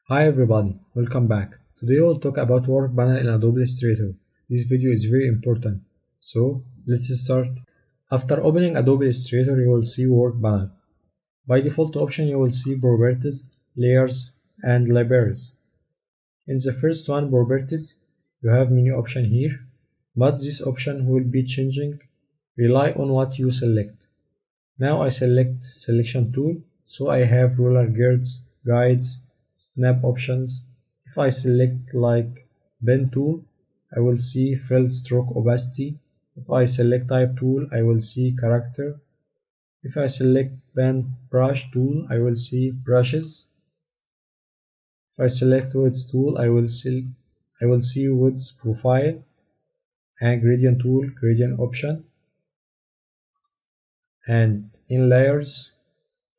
Hi everybody, welcome back. Today we'll talk about work panel in Adobe Illustrator. This video is very important. So let's start. After opening Adobe Illustrator, you will see work panel. By default option, you will see properties, layers, and libraries. In the first one, properties, you have many options here, but this option will be changing. Rely on what you select. Now I select selection tool, so I have ruler guides, snap options. If I select like pen tool, I will see fill stroke opacity. If I select type tool, I will see character. If I select pen brush tool, I will see brushes. If I select width tool, I will see width profile, and gradient tool, gradient option. And in layers,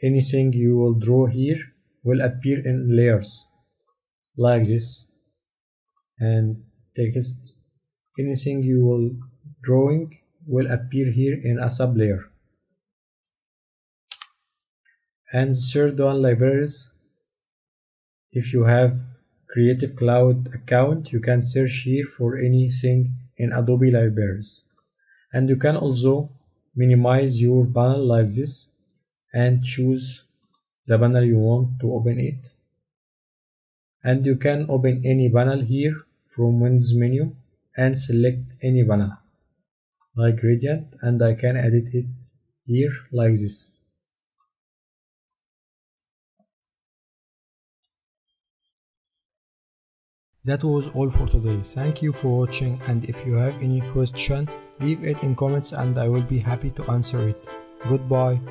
anything you will draw here will appear in layers like this, and text, anything you will drawing will appear here in a sub layer. And the third one, libraries. If you have Creative Cloud account, you can search here for anything in Adobe libraries, and you can also minimize your panel like this and choose the panel you want to open it. And you can open any panel here from Windows menu and select any panel like gradient, and I can edit it here like this. That was all for today. Thank you for watching, and if you have any question, leave it in comments and I will be happy to answer it. Goodbye.